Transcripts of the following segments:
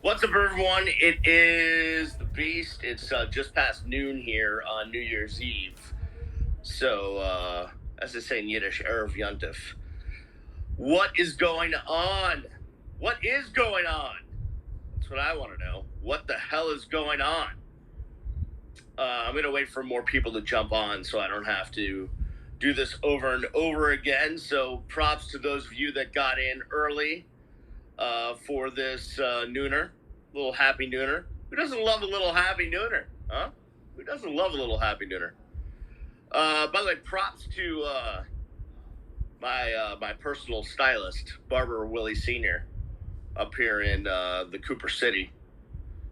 What's up, everyone? It is the Beast. It's just past noon here on New Year's Eve. So, as they say in Yiddish, Erev Yontif. What is going on? What is going on? That's what I want to know. What the hell is going on? I'm going to wait for more people to jump on so I don't have to do this over and over again. So, props to those of you that got in early for this nooner. Little happy nooner. Who doesn't love a little happy nooner? Huh? Who doesn't love a little happy nooner? By the way, props to my personal stylist, Barber Willie Sr., up here in the Cooper City.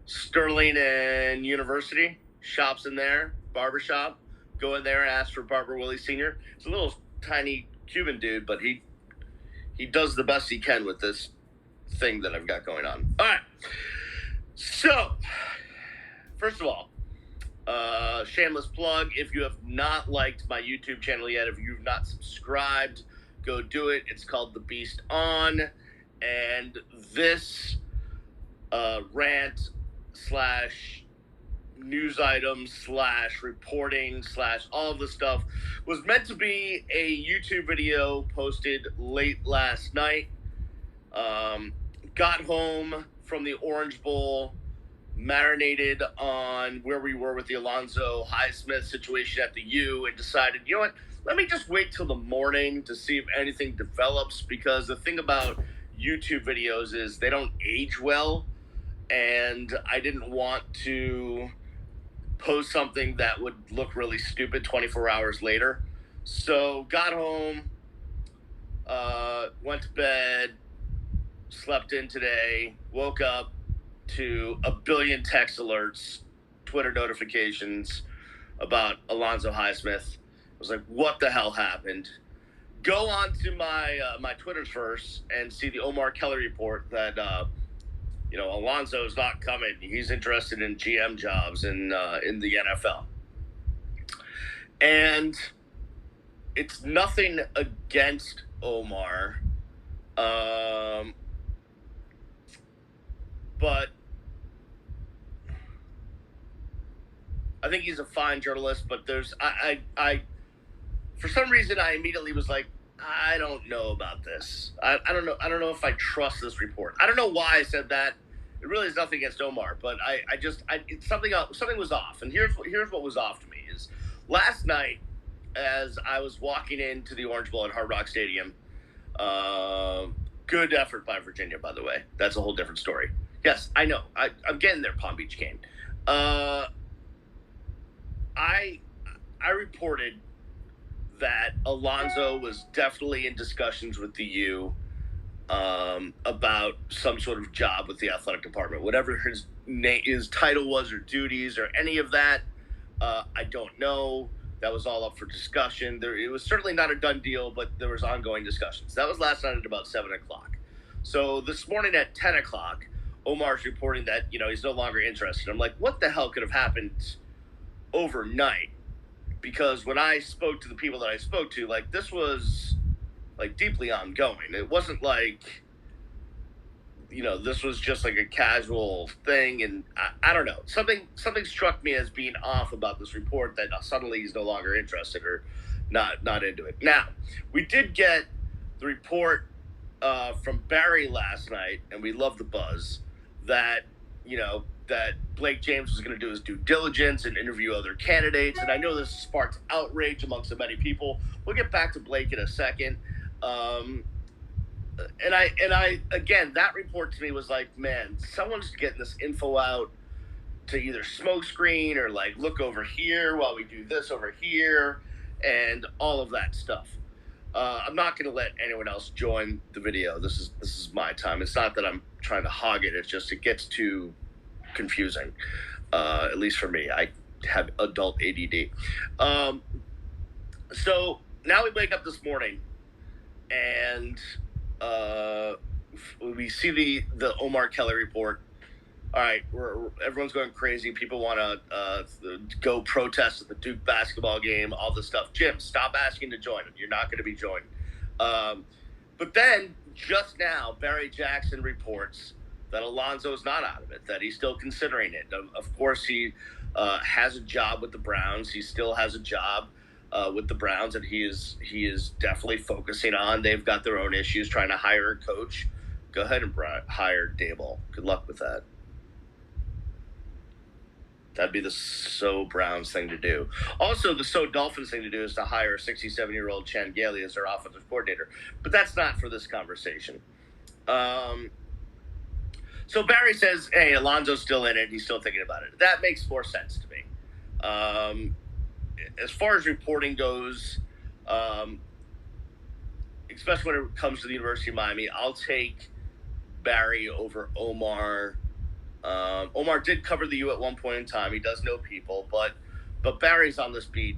Sterling and University, shops in there, barbershop. Go in there and ask for Barber Willie Sr. It's a little tiny Cuban dude, but he does the best he can with this thing that I've got going on. All right. So, first of all, shameless plug. If you have not liked my YouTube channel yet, if you've not subscribed, go do it. It's called The Beast On. And this rant / news items / reporting / all of the stuff was meant to be a YouTube video posted late last night. Got home from the Orange Bowl, marinated on where we were with the Alonzo Highsmith situation at the U, and decided, you know what, let me just wait till the morning to see if anything develops, because the thing about YouTube videos is they don't age well, and I didn't want to post something that would look really stupid 24 hours later. So got home, went to bed, slept in today, woke up to a billion text alerts, Twitter notifications about Alonzo Highsmith. I was like, what the hell happened? Go on to my Twitter first and see the Omar Kelly report that Alonzo's not coming. He's interested in GM jobs in the NFL. And it's nothing against Omar. But I think he's a fine journalist, but I for some reason I immediately was like, I don't know about this. I don't know if I trust this report. I don't know why I said that. It really is nothing against Omar, but something was off. And here's what was off to me is last night as I was walking into the Orange Bowl at Hard Rock Stadium. Good effort by Virginia, by the way. That's a whole different story. Yes, I know. I'm getting there, Palm Beach game. I reported that Alonzo was definitely in discussions with the U about some sort of job with the athletic department. Whatever his title was or duties or any of that, I don't know. That was all up for discussion. It was certainly not a done deal, but there was ongoing discussions. That was last night at about 7 o'clock. So this morning at 10 o'clock, Omar's reporting that, he's no longer interested. I'm like, what the hell could have happened overnight? Because when I spoke to the people that I spoke to, this was, deeply ongoing. It wasn't like, this was just a casual thing. And I don't know. Something struck me as being off about this report, that suddenly he's no longer interested or not into it. Now, we did get the report from Barry last night, and we love the buzz, that, that Blake James was going to do his due diligence and interview other candidates. And I know this sparked outrage amongst so many people. We'll get back to Blake in a second. And I again, that report to me was like, man, someone's getting this info out to either smoke screen or look over here while we do this over here and all of that stuff. I'm not going to let anyone else join the video. This is my time. It's not that I'm trying to hog it. It's just it gets too confusing, at least for me. I have adult ADD. So now we wake up this morning and we see the Omar Kelly report. All right, everyone's going crazy. People want to go protest at the Duke basketball game, all this stuff. Jim, stop asking to join. You're not going to be joined. But then, just now, Barry Jackson reports that Alonzo is not out of it, that he's still considering it. Of course, he has a job with the Browns. He still has a job with the Browns, and he is definitely focusing on. They've got their own issues trying to hire a coach. Go ahead and hire Daboll. Good luck with that. That'd be the so Browns thing to do. Also, the so Dolphins thing to do is to hire 67-year-old Chan Gailey as their offensive coordinator. But that's not for this conversation. So Barry says, hey, Alonzo's still in it. He's still thinking about it. That makes more sense to me. As far as reporting goes, especially when it comes to the University of Miami, I'll take Barry over Omar. Omar did cover the U at one point in time. He does know people, but Barry's on this beat.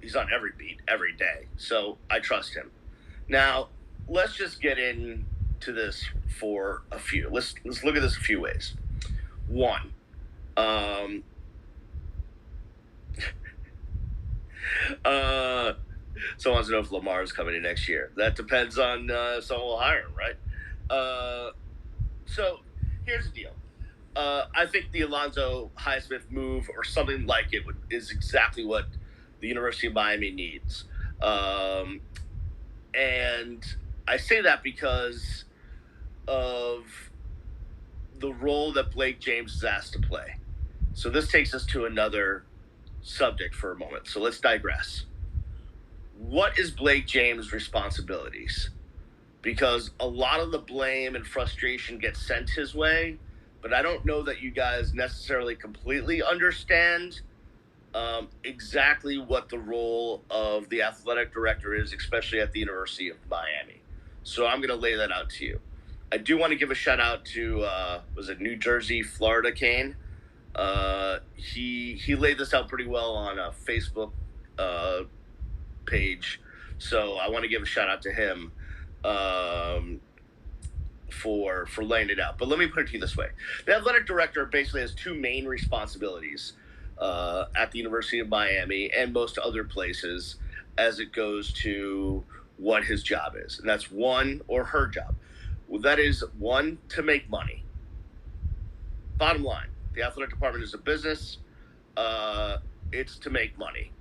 He's on every beat every day. So I trust him. Now, let's just get into this for a few. Let's look at this a few ways. One, someone wants to know if Lamar is coming in next year. That depends on someone will hire him, right? So here's the deal. I think the Alonzo Highsmith move or something like it is exactly what the University of Miami needs. And I say that because of the role that Blake James is asked to play. So this takes us to another subject for a moment. So let's digress. What is Blake James' responsibilities? Because a lot of the blame and frustration gets sent his way, but I don't know that you guys necessarily completely understand exactly what the role of the athletic director is, especially at the University of Miami. So I'm going to lay that out to you. I do want to give a shout out to, was it New Jersey, Florida Kane? He laid this out pretty well on a Facebook page. So I want to give a shout out to him for laying it out. But let me put it to you this way. The athletic director basically has two main responsibilities at the University of Miami and most other places as it goes to what his job is. And that's one, or her job. Well, that is one, to make money. Bottom line, the athletic department is a business. It's to make money.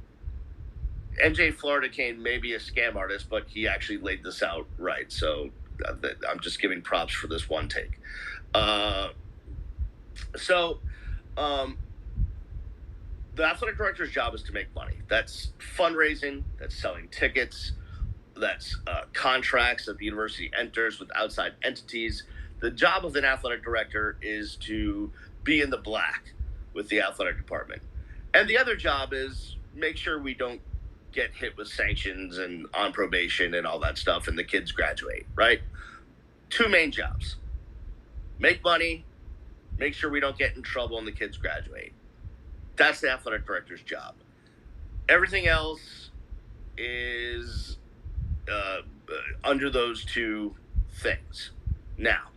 NJ Florida Kane may be a scam artist, but he actually laid this out right. So I'm just giving props for this one take. The athletic director's job is to make money. That's fundraising, that's selling tickets, that's contracts that the university enters with outside entities. The job of an athletic director is to be in the black with the athletic department. And the other job is make sure we don't get hit with sanctions and on probation and all that stuff and the kids graduate, right? Two main jobs. Make money, make sure we don't get in trouble and the kids graduate. That's the athletic director's job. Everything else is under those two things. Now,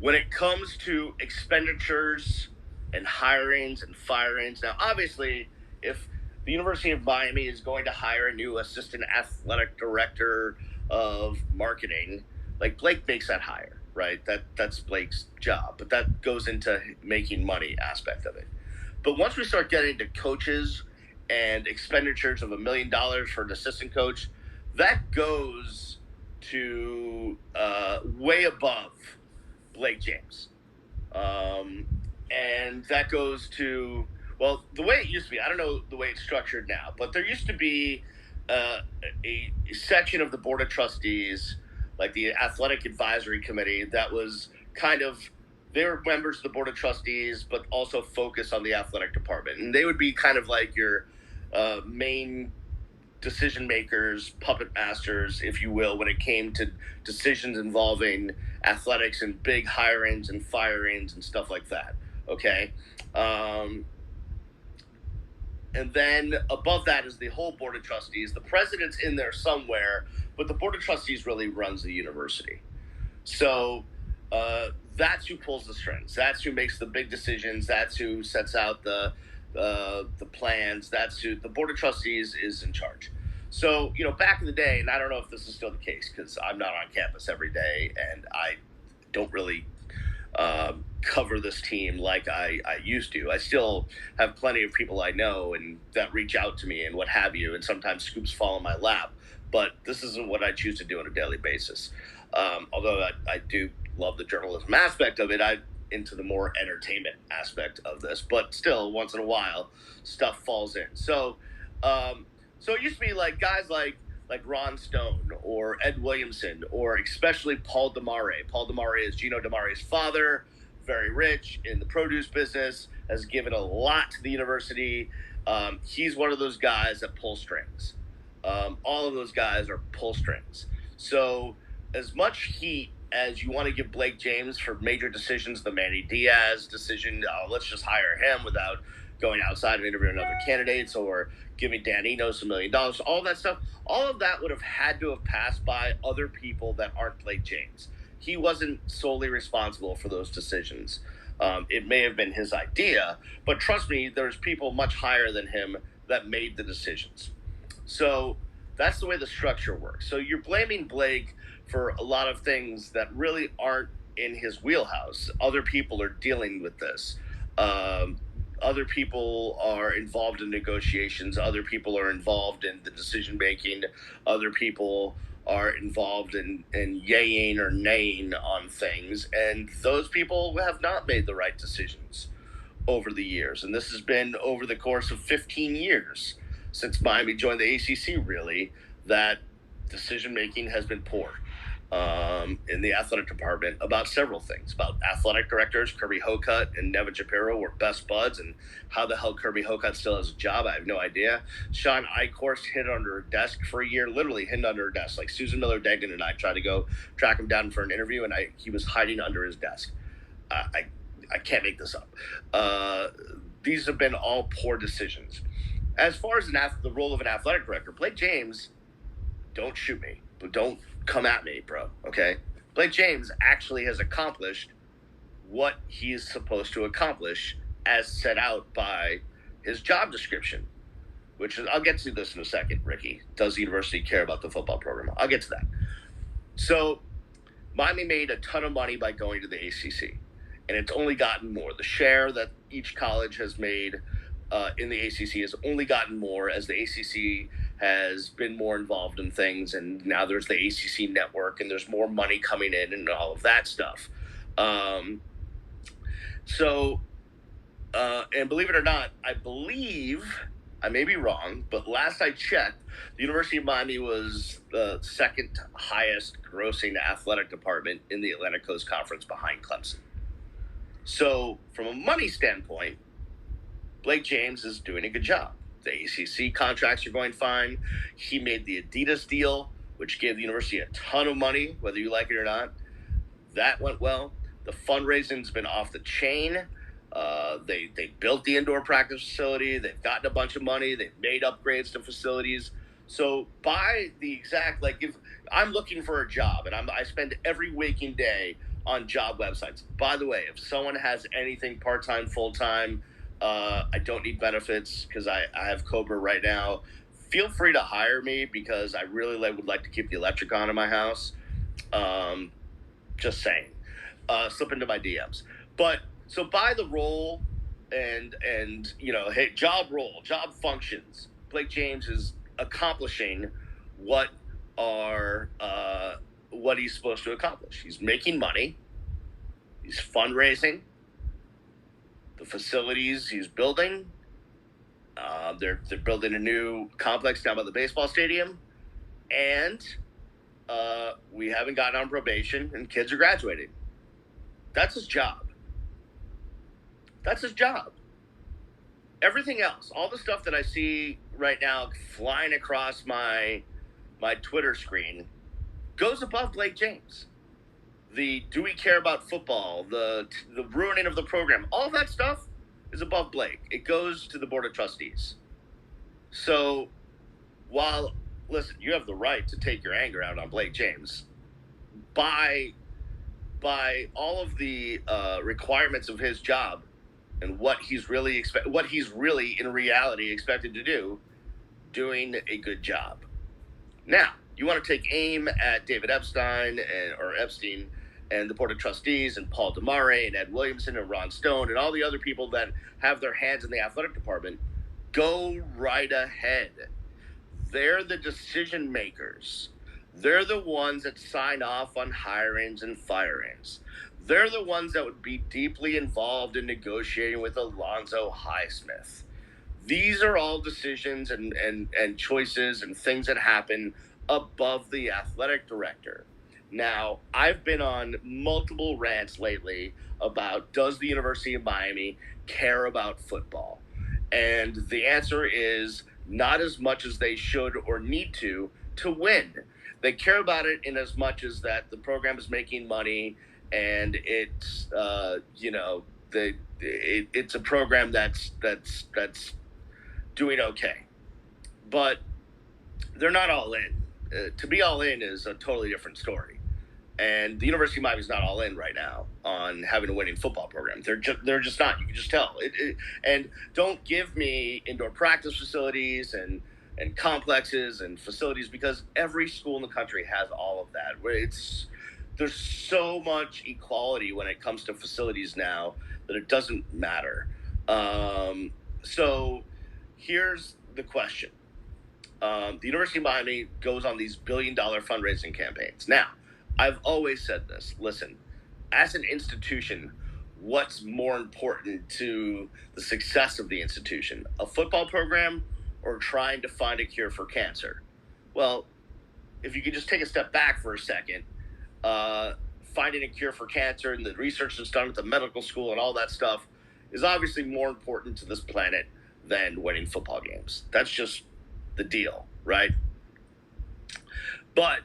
when it comes to expenditures and hirings and firings, now obviously if the University of Miami is going to hire a new assistant athletic director of marketing, like Blake makes that hire, right? That's Blake's job, but that goes into making money aspect of it. But once we start getting to coaches and expenditures of $1 million for an assistant coach, that goes to way above Blake James. And that goes to, well, the way it used to be, I don't know the way it's structured now, but there used to be a section of the Board of Trustees, like the Athletic Advisory Committee, that was kind of, they were members of the Board of Trustees, but also focus on the athletic department. And they would be kind of like your main decision makers, puppet masters, if you will, when it came to decisions involving athletics and big hirings and firings and stuff like that. Okay. And then above that is the whole Board of Trustees. The president's in there somewhere, but the Board of Trustees really runs the university. So that's who pulls the strings. That's who makes the big decisions. That's who sets out the plans. That's who the Board of Trustees is in charge. So, back in the day, and I don't know if this is still the case because I'm not on campus every day and I don't really cover this team like I used to. I still have plenty of people I know and that reach out to me and what have you, and sometimes scoops fall in my lap. But this isn't what I choose to do on a daily basis. Although I do love the journalism aspect of it, I'm into the more entertainment aspect of this. But still, once in a while, stuff falls in. So it used to be like guys like Ron Stone or Ed Williamson or especially Paul DeMare. Paul DeMare is Gino DeMare's father, very rich in the produce business, has given a lot to the university. He's one of those guys that pull strings. All of those guys are pull strings. So as much heat as you want to give Blake James for major decisions, the Manny Diaz decision, let's just hire him without going outside and interviewing other candidates, or giving Dan Enos $1 million, all that stuff, all of that would have had to have passed by other people that aren't Blake James. He wasn't solely responsible for those decisions. It may have been his idea, but trust me, there's people much higher than him that made the decisions. So that's the way the structure works. So you're blaming Blake for a lot of things that really aren't in his wheelhouse. Other people are dealing with this. Other people are involved in negotiations. Other people are involved in the decision making. Other people are involved in yaying or naying on things. And those people have not made the right decisions over the years. And this has been over the course of 15 years since Miami joined the ACC, really, that decision making has been poor in the athletic department about several things. About athletic directors, Kirby Hocutt and Nevin Shapiro were best buds, and how the hell Kirby Hocutt still has a job, I have no idea. Sean Eichhorst hid under a desk for a year, literally hid under a desk. Like Susan Miller-Degnan and I tried to go track him down for an interview, and he was hiding under his desk. I can't make this up. These have been all poor decisions. As far as the role of an athletic director, Blake James, don't shoot me, but don't come at me, bro, okay? Blake James actually has accomplished what he is supposed to accomplish as set out by his job description, which is, I'll get to this in a second, Ricky. Does the university care about the football program? I'll get to that. So Miami made a ton of money by going to the ACC, and it's only gotten more. The share that each college has made in the ACC has only gotten more as the ACC has been more involved in things, and now there's the ACC network, and there's more money coming in and all of that stuff. And believe it or not, I believe, I may be wrong, but last I checked, the University of Miami was the second highest grossing athletic department in the Atlantic Coast Conference behind Clemson. So from a money standpoint, Blake James is doing a good job. The ACC contracts are going fine. He made the Adidas deal, which gave the university a ton of money, whether you like it or not. That went well. The fundraising's been off the chain. They built the indoor practice facility. They've gotten a bunch of money. They've made upgrades to facilities. So by the exact, like, if I'm looking for a job and I spend every waking day on job websites. By the way, if someone has anything part-time, full-time, I don't need benefits because I have Cobra right now. Feel free to hire me because I really would like to keep the electric on in my house. Just saying. Slip into my DMs. But so by the role and hey, job role, job functions, Blake James is accomplishing what he's supposed to accomplish. He's making money. He's fundraising. The facilities he's building. They're building a new complex down by the baseball stadium, and we haven't gotten on probation, and kids are graduating. That's his job. That's his job. Everything else, all the stuff that I see right now flying across my Twitter screen, goes above Blake James. The do we care about football, the ruining of the program, all that stuff is above Blake. It goes to the Board of Trustees. So listen, you have the right to take your anger out on Blake James. By all of the requirements of his job and what he's really in reality expected to do, doing a good job. Now, you want to take aim at David Epstein and the board of trustees and Paul DeMare and Ed Williamson and Ron Stone and all the other people that have their hands in the athletic department, go right ahead. They're the decision makers. They're the ones that sign off on hirings and firings. They're the ones that would be deeply involved in negotiating with Alonzo Highsmith. These are all decisions and choices and things that happen above the athletic director. Now, I've been on multiple rants lately about, does the University of Miami care about football? And the answer is not as much as they should or need to win. They care about it in as much as that the program is making money, and it's it's a program that's doing okay. But they're not all in. To be all in is a totally different story. And the University of Miami is not all in right now on having a winning football program. They're just not. You can just tell. And don't give me indoor practice facilities and complexes and facilities, because every school in the country has all of that. There's so much equality when it comes to facilities now that it doesn't matter. So here's the question. The University of Miami goes on these billion-dollar fundraising campaigns. Now, I've always said this. Listen, as an institution, what's more important to the success of the institution? A football program or trying to find a cure for cancer? Well, if you could just take a step back for a second, finding a cure for cancer and the research that's done at the medical school and all that stuff is obviously more important to this planet than winning football games. That's just the deal, right? But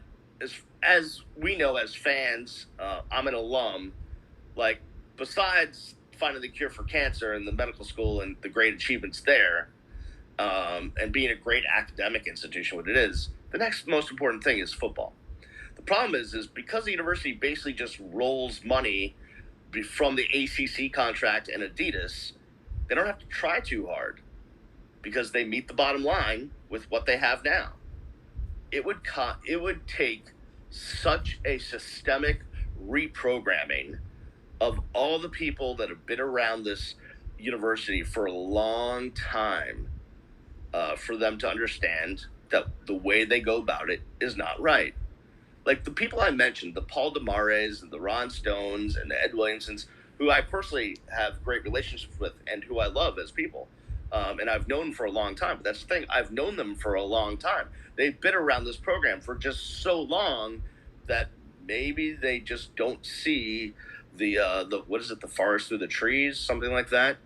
as we know as fans, I'm an alum, like, besides finding the cure for cancer and the medical school and the great achievements there, and being a great academic institution, what it is, the next most important thing is football. The problem is because the university basically just rolls money from the ACC contract and Adidas, they don't have to try too hard because they meet the bottom line with what they have now. It would take such a systemic reprogramming of all the people that have been around this university for a long time for them to understand that the way they go about it is not right. Like the people I mentioned, the Paul DeMares and the Ron Stones and the Ed Williamsons, who I personally have great relationships with and who I love as people. And I've known for a long time. But that's the thing. I've known them for a long time. They've been around this program for just so long that maybe they just don't see the what is it, the forest through the trees, something like that.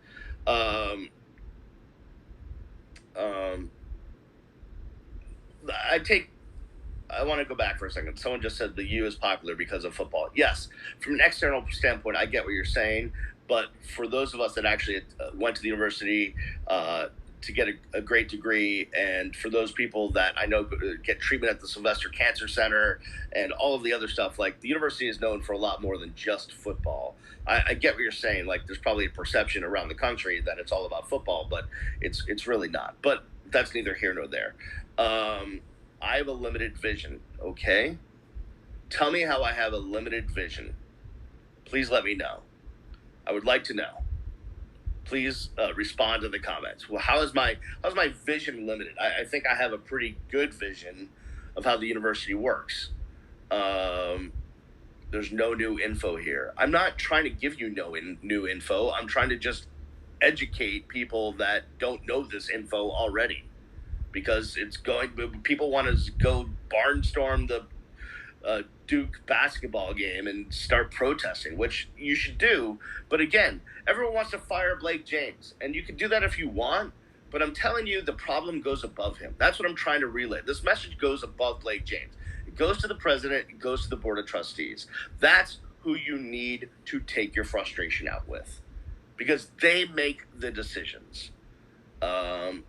I want to go back for a second. Someone just said the U is popular because of football. Yes, from an external standpoint, I get what you're saying. But for those of us that actually went to the university to get a great degree, and for those people that I know get treatment at the Sylvester Cancer Center and all of the other stuff, like the university is known for a lot more than just football. I get what you're saying. Like there's probably a perception around the country that it's all about football, but it's really not. But that's neither here nor there. I have a limited vision, okay? Tell me how I have a limited vision. Please let me know. I would like to know. Please respond to the comments. Well, how's my vision limited? I think I have a pretty good vision of how the university works. There's no new info here. I'm not trying to give you new info. I'm trying to just educate people that don't know this info already. Because people want to go barnstorm the Duke basketball game and start protesting, which you should do. But again, everyone wants to fire Blake James, and you can do that if you want. But I'm telling you, the problem goes above him. That's what I'm trying to relay. This message goes above Blake James. It goes to the president. It goes to the board of trustees. That's who you need to take your frustration out with, because they make the decisions.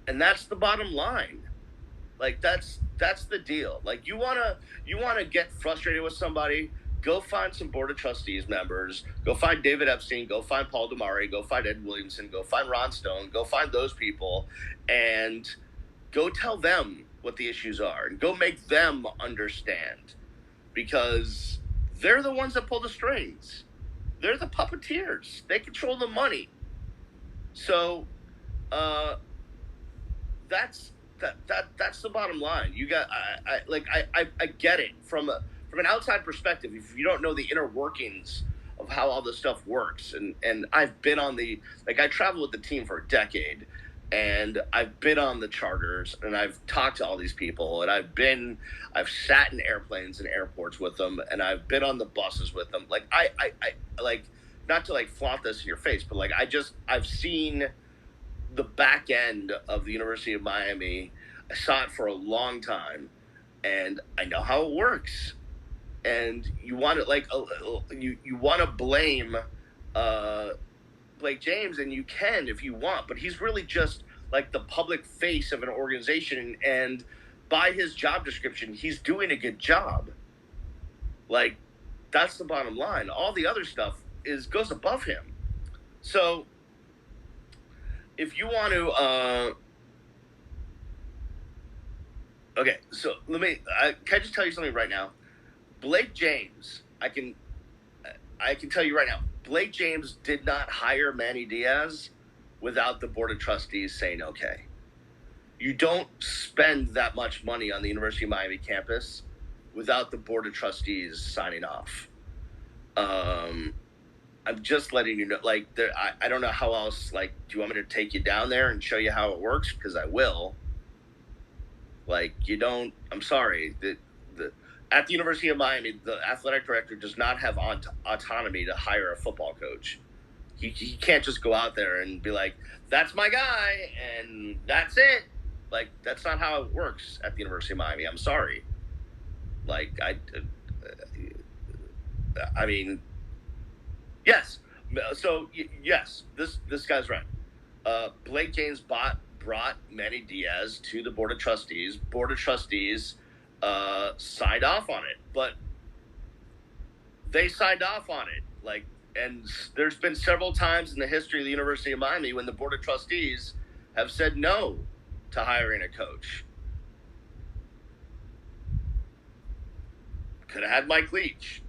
And that's the bottom line. Like that's the deal. Like you wanna get frustrated with somebody, go find some board of trustees members, go find David Epstein, go find Paul DeMare, go find Ed Williamson, go find Ron Stone, go find those people, and go tell them what the issues are, and go make them understand, because They're the ones that pull the strings. They're the puppeteers. They control the money. So that's that's the bottom line. You got I get it from an outside perspective. If you don't know the inner workings of how all this stuff works, and I've been on I traveled with the team for a decade, and I've been on the charters, and I've talked to all these people, and I've sat in airplanes and airports with them, and I've been on the buses with them. I not to flaunt this in your face, but I've seen the back end of the University of Miami. I saw it for a long time, and I know how it works. And you want to you want to blame Blake James, and you can if you want, but he's really just the public face of an organization, and by his job description, he's doing a good job. That's the bottom line. All the other stuff goes above him. So if you want to, okay, so can I just tell you something right now? Blake James, I can tell you right now, Blake James did not hire Manny Diaz without the Board of Trustees saying okay. You don't spend that much money on the University of Miami campus without the Board of Trustees signing off. I'm just letting you know, I don't know how else, do you want me to take you down there and show you how it works? Because I will. I'm sorry. At the University of Miami, the athletic director does not have autonomy to hire a football coach. He can't just go out there and be like, that's my guy, and that's it. That's not how it works at the University of Miami. I'm sorry. I mean, yes. So yes, this guy's right. Blake James brought Manny Diaz to the Board of Trustees. Board of Trustees signed off on it, but they signed off on it. And there's been several times in the history of the University of Miami when the Board of Trustees have said no to hiring a coach. Could have had Mike Leach.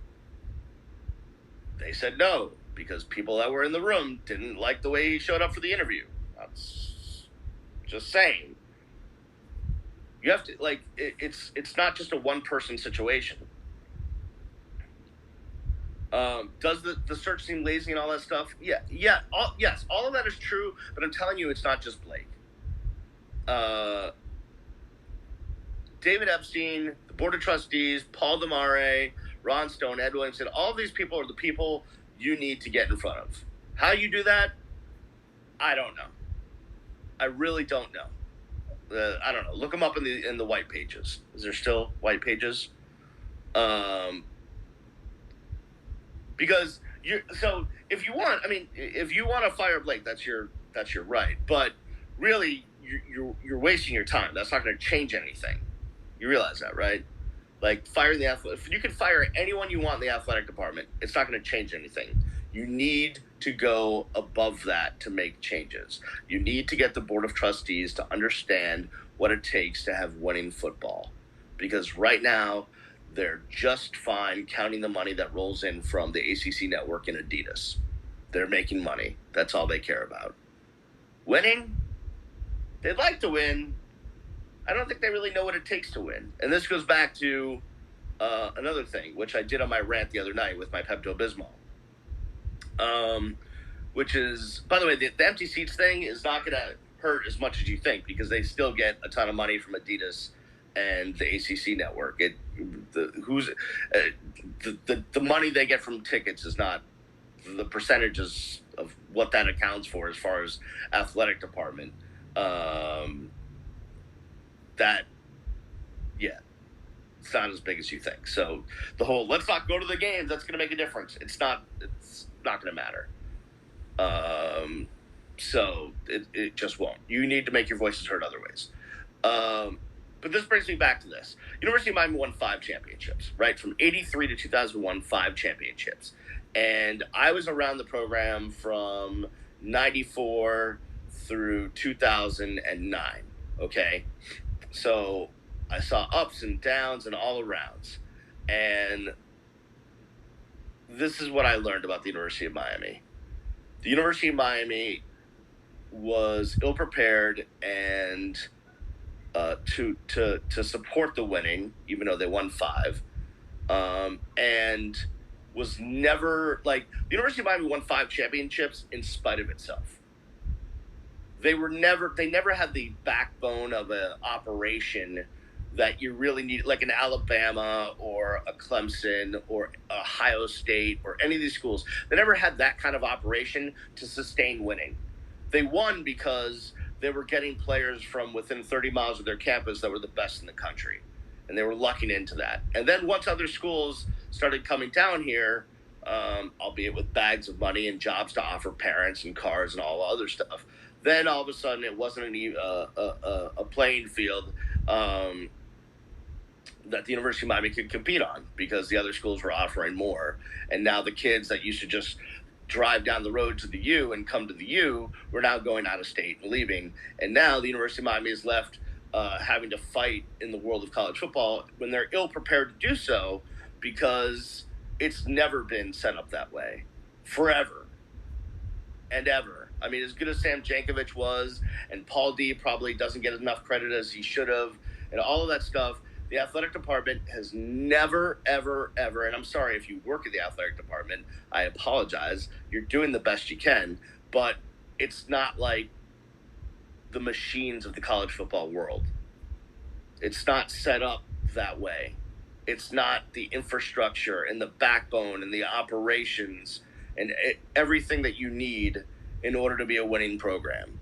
They said no because people that were in the room didn't like the way he showed up for the interview. That's just saying. You have to it's not just a one-person situation. Does the search seem lazy and all that stuff? Yeah. All of that is true, but I'm telling you, it's not just Blake. David Epstein, the Board of Trustees, Paul DeMare, Ron Stone, Ed Williamson, all of these people are the people you need to get in front of. How you do that, I don't know. I really don't know. I don't know. Look them up in the white pages. Is there still white pages? Because if you want to fire Blake, that's your right. But really, you're wasting your time. That's not going to change anything. You realize that, right? Firing if you can fire anyone you want in the athletic department, it's not going to change anything. You need to go above that to make changes. You need to get the Board of Trustees to understand what it takes to have winning football. Because right now, they're just fine counting the money that rolls in from the ACC network and Adidas. They're making money. That's all they care about. Winning? They'd like to win. I don't think they really know what it takes to win. And this goes back to another thing, which I did on my rant the other night with my Pepto-Bismol. Which is, by the way, the empty seats thing is not going to hurt as much as you think because they still get a ton of money from Adidas and the ACC network. The money they get from tickets is not the percentages of what that accounts for as far as athletic department. It's not as big as you think. So the whole let's not go to the games, that's going to make a difference. It's not going to matter. So it just won't. You need to make your voices heard other ways. But this brings me back to this. University of Miami won 5 championships, right? From 83 to 2001, 5 championships. And I was around the program from 94 through 2009, okay? So I saw ups and downs and all arounds. And this is what I learned about the University of Miami. The University of Miami was ill prepared and to support the winning, even though they won 5, and was never like the University of Miami won 5 championships in spite of itself. They never had the backbone of an operation that you really need, like an Alabama or a Clemson or Ohio State or any of these schools. They never had that kind of operation to sustain winning. They won because they were getting players from within 30 miles of their campus that were the best in the country. And they were lucking into that. And then once other schools started coming down here, albeit with bags of money and jobs to offer parents and cars and all the other stuff, then all of a sudden it wasn't a playing field that the University of Miami could compete on because the other schools were offering more. And now the kids that used to just drive down the road to the U and come to the U were now going out of state and leaving. And now the University of Miami is left having to fight in the world of college football when they're ill prepared to do so because it's never been set up that way forever and ever. I mean, as good as Sam Jankovic was, and Paul D probably doesn't get enough credit as he should have, and all of that stuff, the athletic department has never, ever, ever, and I'm sorry if you work at the athletic department, I apologize. You're doing the best you can, but it's not like the machines of the college football world. It's not set up that way. It's not the infrastructure and the backbone and the operations and everything that you need in order to be a winning program.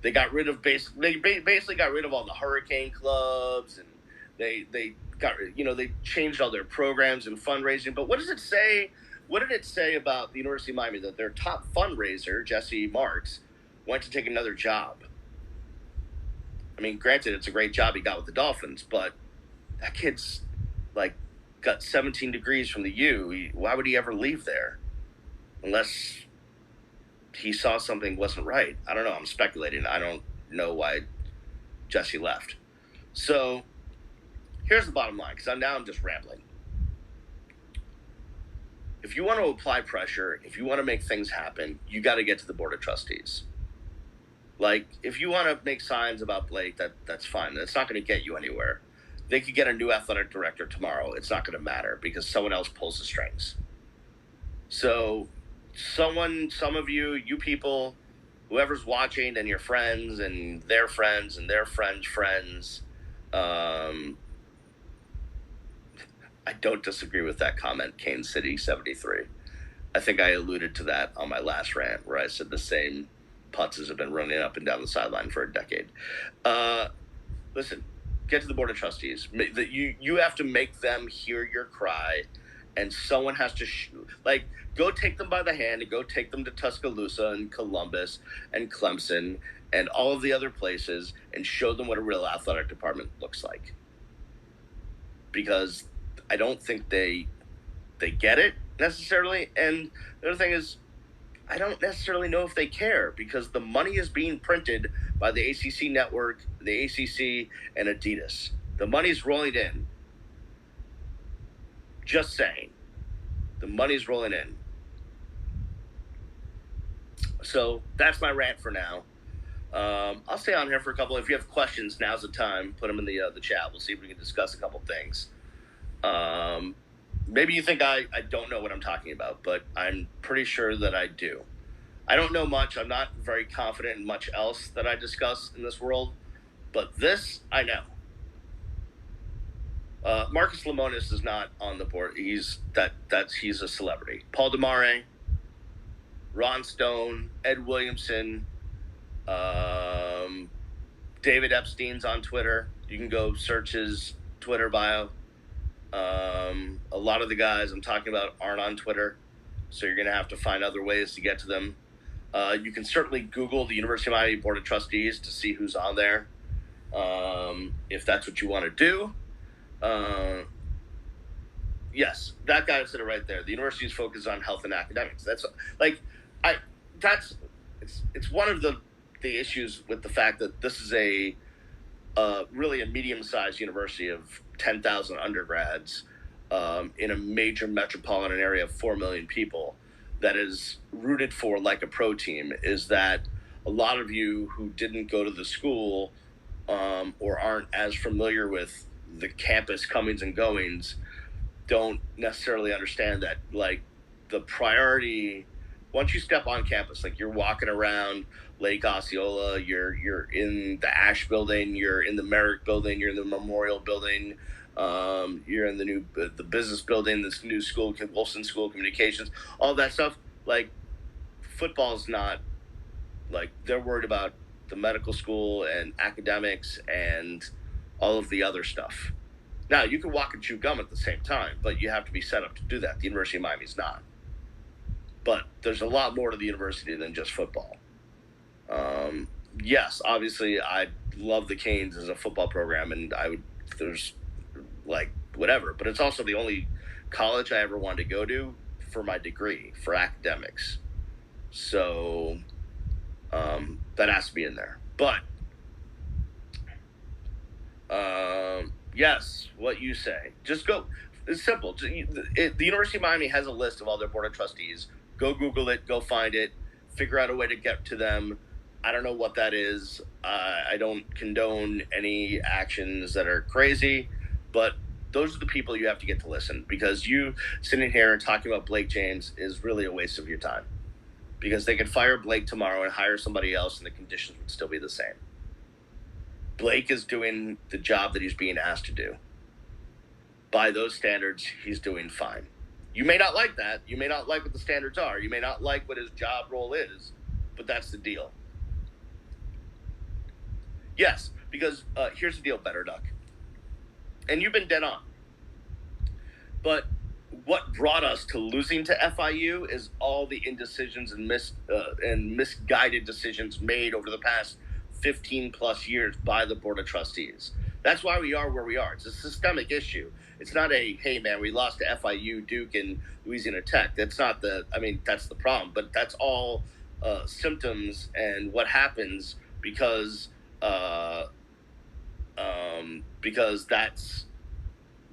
They got rid of they basically got rid of all the hurricane clubs, and they changed all their programs and fundraising. But what does it say? What did it say about the University of Miami that their top fundraiser, Jesse Marks, went to take another job? I mean, granted, it's a great job he got with the Dolphins, but that kid's got 17 degrees from the U. Why would he ever leave there? Unless he saw something wasn't right. I don't know. I'm speculating. I don't know why Jesse left. So here's the bottom line, because now I'm just rambling. If you want to apply pressure, if you want to make things happen, you got to get to the Board of Trustees. If you want to make signs about Blake, that's fine. That's not going to get you anywhere. They could get a new athletic director tomorrow. It's not going to matter because someone else pulls the strings. So some of you people, whoever's watching and your friends and their friends and their friends' friends, I don't disagree with that comment, Kane City 73. I think I alluded to that on my last rant where I said the same putzes have been running up and down the sideline for a decade. Listen, get to the Board of Trustees. You have to make them hear your cry, and someone has to go take them by the hand and go take them to Tuscaloosa and Columbus and Clemson and all of the other places and show them what a real athletic department looks like. Because I don't think they get it necessarily. And the other thing is, I don't necessarily know if they care because the money is being printed by the ACC network, the ACC, and Adidas. The money's rolling in. Just saying. The money's rolling in. So that's my rant for now. I'll stay on here for a couple. If you have questions, now's the time. Put them in the chat. We'll see if we can discuss a couple things. Maybe you think I don't know what I'm talking about, but I'm pretty sure that I do. I don't know much. I'm not very confident in much else that I discuss in this world, but this I know. Marcus Lemonis is not on the board. He's a celebrity. Paul DeMare, Ron Stone, Ed Williamson, David Epstein's on Twitter. You can go search his Twitter bio. A lot of the guys I'm talking about aren't on Twitter, so you're going to have to find other ways to get to them. You can certainly Google the University of Miami Board of Trustees to see who's on there, if that's what you want to do. Yes, that guy said it right there. The university's focus on health and academics. It's one of the issues with the fact that this is really a medium-sized university of 10,000 undergrads. in a major metropolitan area of 4 million people that is rooted for like a pro team is that a lot of you who didn't go to the school or aren't as familiar with the campus comings and goings don't necessarily understand that, like, the priority once you step on campus, like you're walking around Lake Osceola, you're in the Ash building, you're in the Merrick building, you're in the Memorial building, you're in the business building, this new school, Wilson School of Communications, all that stuff. Like, football's not, like, they're worried about the medical school and academics and all of the other stuff. Now, you can walk and chew gum at the same time, but you have to be set up to do that. The University of Miami's not. But there's a lot more to the university than just football. Yes, obviously, I love the Canes as a football program, and there's, like, whatever. But it's also the only college I ever wanted to go to for my degree, for academics. So that has to be in there. But yes, what you say. Just go. It's simple. The University of Miami has a list of all their board of trustees. Go Google it. Go find it. Figure out a way to get to them. I don't know what that is. I don't condone any actions that are crazy, but those are the people you have to get to listen, because you sitting here and talking about Blake James is really a waste of your time, because they could fire Blake tomorrow and hire somebody else and the conditions would still be the same. Blake is doing the job that he's being asked to do. By those standards, he's doing fine. You may not like that. You may not like what the standards are. You may not like what his job role is, but that's the deal. Yes, because here's the deal, Better Duck. And you've been dead on. But what brought us to losing to FIU is all the indecisions and misguided decisions made over the past 15 plus years by the Board of Trustees. That's why we are where we are. It's a systemic issue. It's not a, hey man, we lost to FIU, Duke, and Louisiana Tech. That's not that's the problem. But that's all symptoms and what happens because that's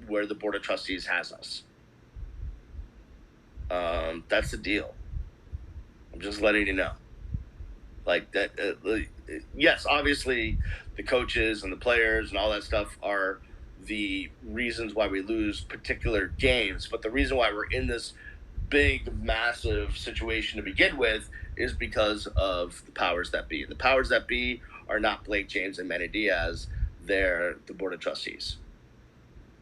where the Board of Trustees has us. That's the deal. I'm just letting you know. Like that. Yes, obviously, the coaches and the players and all that stuff are the reasons why we lose particular games. But the reason why we're in this big, massive situation to begin with is because of the powers that be. And the powers that be are not Blake James and Manny Diaz. They're the Board of Trustees.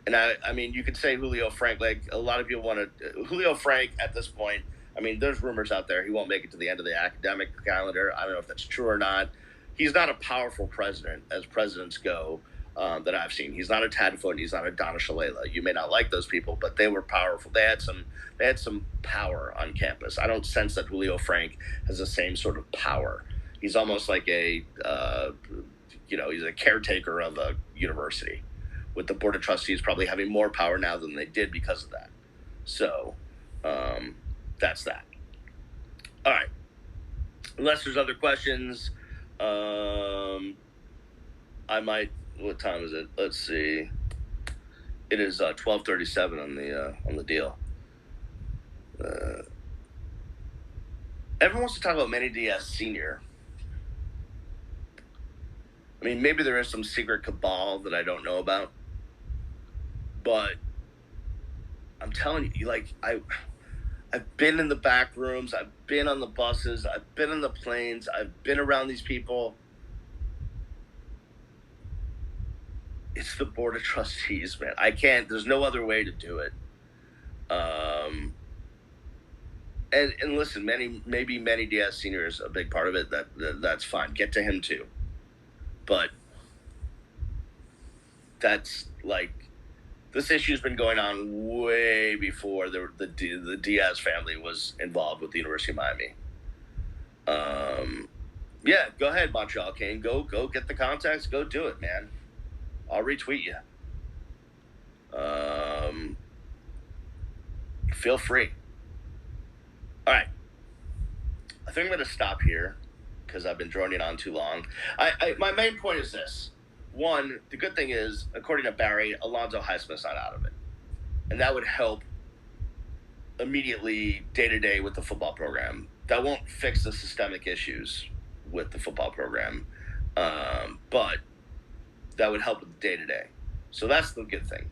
And I mean, you could say Julio Frank. Like, a lot of people want to Julio Frank at this point. I mean, there's rumors out there he won't make it to the end of the academic calendar. I don't know if that's true or not. He's not a powerful president, as presidents go, that I've seen. He's not a Tadfoot. He's not a Donna Shalala. You may not like those people, but they were powerful. They had some power on campus. I don't sense that Julio Frank has the same sort of power. He's almost like he's a caretaker of a university, with the Board of Trustees probably having more power now than they did because of that. So that's that. All right. Unless there's other questions, I might. What time is it? Let's see. It is 12:37 on the deal. Everyone wants to talk about Manny Diaz Sr. I mean, maybe there is some secret cabal that I don't know about, but I'm telling you, like, I've been in the back rooms, I've been on the buses, I've been on the planes, I've been around these people. It's the Board of Trustees, man. There's no other way to do it. And listen, maybe Manny Diaz Sr. is a big part of it. That's fine. Get to him too. But that's, like, this issue's been going on way before the Diaz family was involved with the University of Miami. Yeah, go ahead, Montreal Kane. Go get the contacts. Go do it, man. I'll retweet you. Feel free. All right. I think I'm going to stop here because I've been droning on too long. My main point is this. One, the good thing is, according to Barry, Alonzo Highsmith's not out of it. and that would help immediately day-to-day with the football program. That won't fix the systemic issues with the football program, but that would help with the day-to-day. So that's the good thing.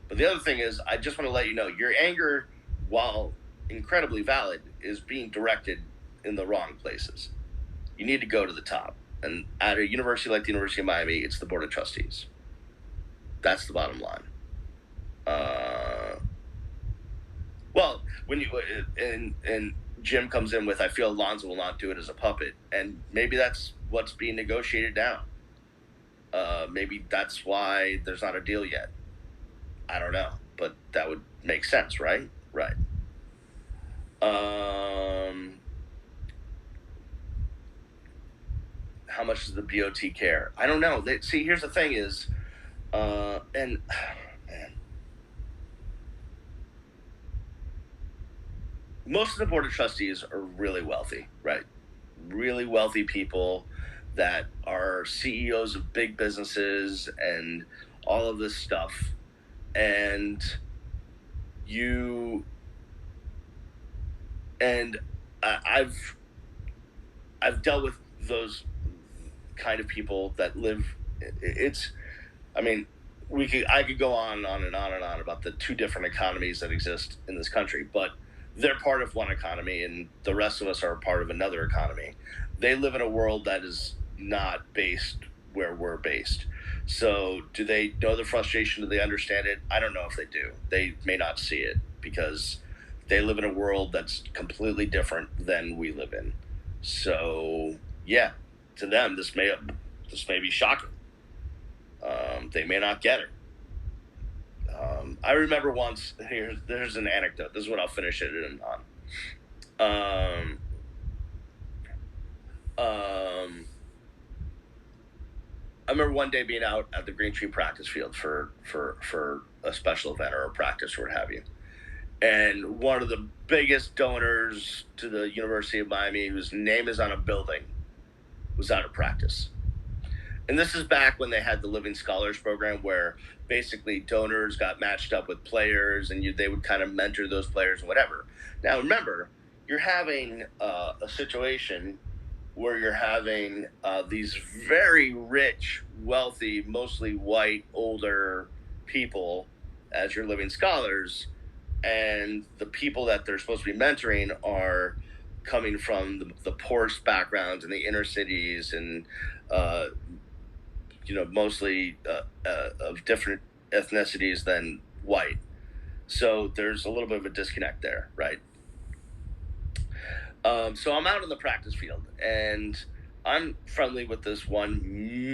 But the other thing is, I just want to let you know, your anger, while incredibly valid, is being directed in the wrong places. You need to go to the top. And at a university like the University of Miami, it's the Board of Trustees. That's the bottom line. Well, when you and Jim comes in with, I feel Alonzo will not do it as a puppet, and maybe that's what's being negotiated now. Maybe that's why there's not a deal yet. I don't know, but that would make sense, right? Right. How much does the BOT care? I don't know. See, here's the thing is, man, most of the Board of Trustees are really wealthy, right? Really wealthy people that are CEOs of big businesses and all of this stuff. And I've dealt with those kind of people that live. I could go on and on about the two different economies that exist in this country, but they're part of one economy and the rest of us are part of another economy. They live in a world that is not based where we're based. So do they know the frustration? Do they understand it? I don't know if they do. They may not see it because they live in a world that's completely different than we live in. So yeah, to them, this may be shocking. They may not get it. I remember once, there's an anecdote. This is what I'll finish it on. I remember one day being out at the Green Tree practice field for a special event or a practice or what have you. And one of the biggest donors to the University of Miami, whose name is on a building, was out of practice. And this is back when they had the Living Scholars program where basically donors got matched up with players and they would kind of mentor those players and whatever. Now, remember, you're having a situation where you're having these very rich, wealthy, mostly white, older people as your living scholars, and the people that they're supposed to be mentoring are coming from the poorest backgrounds in the inner cities and mostly of different ethnicities than white. So there's a little bit of a disconnect there, right? So I'm out in the practice field, and I'm friendly with this one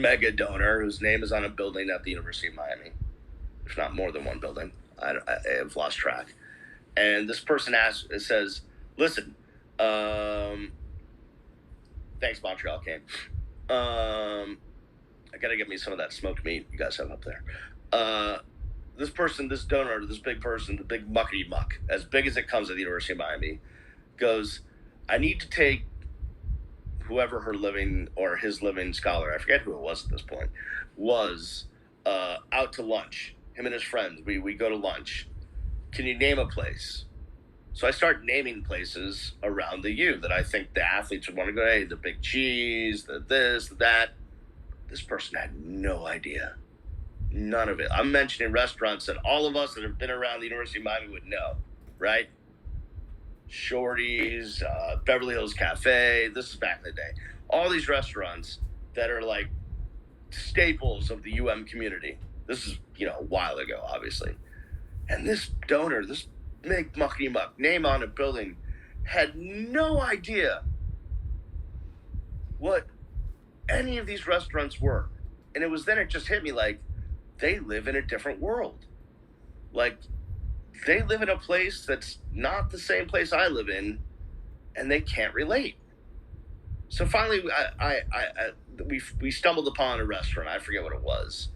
mega donor whose name is on a building at the University of Miami, if not more than one building. I have lost track. And this person says, listen, thanks, Montreal came. I got to get me some of that smoked meat you guys have up there. This donor, this big person, the big muckety muck, as big as it comes at the University of Miami, goes, I need to take whoever his living scholar, I forget who it was at this point, was out to lunch. Him and his friends, we go to lunch. Can you name a place? So I start naming places around the U that I think the athletes would want to go. Hey, the Big Cheese, the this, the that. This person had no idea. None of it. I'm mentioning restaurants that all of us that have been around the University of Miami would know, right? Shorty's, Beverly Hills Cafe. This is back in the day. All these restaurants that are like staples of the UM community. This is, a while ago, obviously. And this donor, this big muckety muck, name on a building, had no idea what any of these restaurants were. And it just hit me like, they live in a different world. Like, they live in a place that's not the same place I live in, and they can't relate. So finally, we stumbled upon a restaurant. I forget what it was.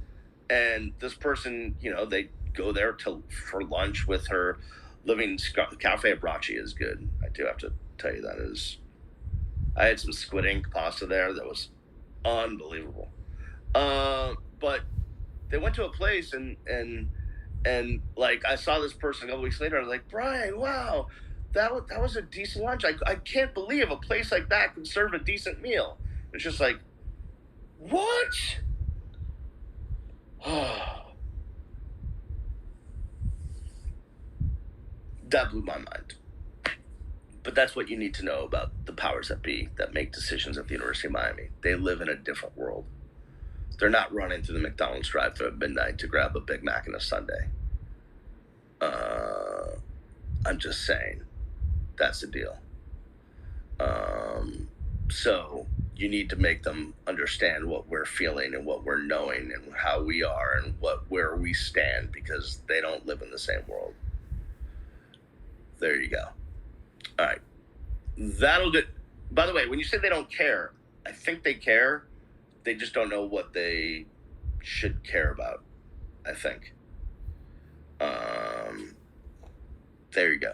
And this person, they go there for lunch with her living cafe. Bracci is good. I do have to tell you that is. I had some squid ink pasta there that was unbelievable. But they went to a place and And like, I saw this person a couple weeks later. I was like, Brian, wow, that was a decent lunch. I can't believe a place like that can serve a decent meal. It's just like, what? That blew my mind. But that's what you need to know about the powers that be that make decisions at the University of Miami. They live in a different world. They're not running through the McDonald's drive-thru at midnight to grab a Big Mac and a sundae. I'm just saying, that's the deal. So you need to make them understand what we're feeling and what we're knowing and how we are and where we stand, because they don't live in the same world. There you go. All right. That'll do. By the way, when you say they don't care, I think they care. They just don't know what they should care about, I think. There you go.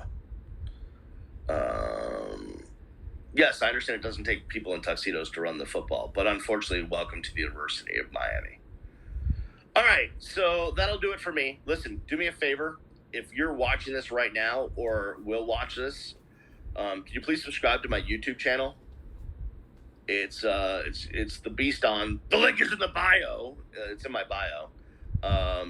Yes, I understand it doesn't take people in tuxedos to run the football, but unfortunately, welcome to the University of Miami. All right, so that'll do it for me. Listen, do me a favor. If you're watching this right now or will watch this, can you please subscribe to my YouTube channel? It's the Beast on. The link is in the bio. It's in my bio.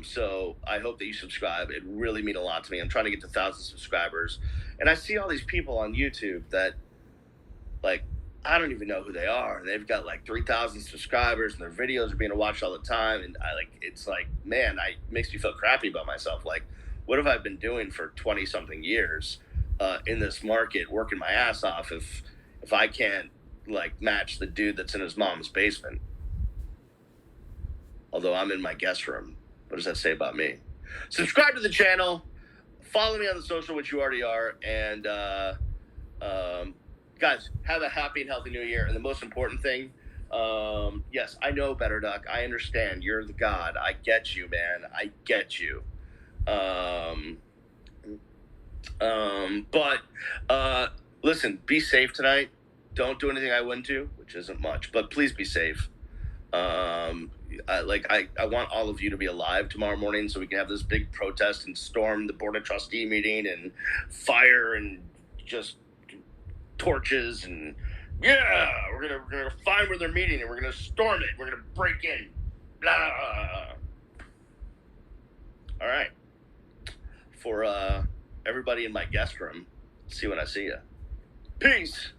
So I hope that you subscribe. It really means a lot to me. I'm trying to get to 1,000 subscribers, and I see all these people on YouTube that, like, I don't even know who they are. They've got like 3,000 subscribers, and their videos are being watched all the time. And it's like, man, it makes me feel crappy about myself. Like, what have I been doing for 20 something years in this market, working my ass off, if I can't like match the dude that's in his mom's basement? Although I'm in my guest room. What does that say about me? Subscribe to the channel. Follow me on the social, which you already are. And guys, have a happy and healthy new year. And the most important thing, yes, I know, Better Duck. I understand. You're the god. I get you, man. I get you. But listen, be safe tonight. Don't do anything I wouldn't do, which isn't much, but please be safe. I want all of you to be alive tomorrow morning so we can have this big protest and storm the Board of Trustee meeting and fire and just torches and we're gonna find where they're meeting and we're gonna storm it. We're gonna break in. Blah. All right. For everybody in my guest room, see when I see you. Peace.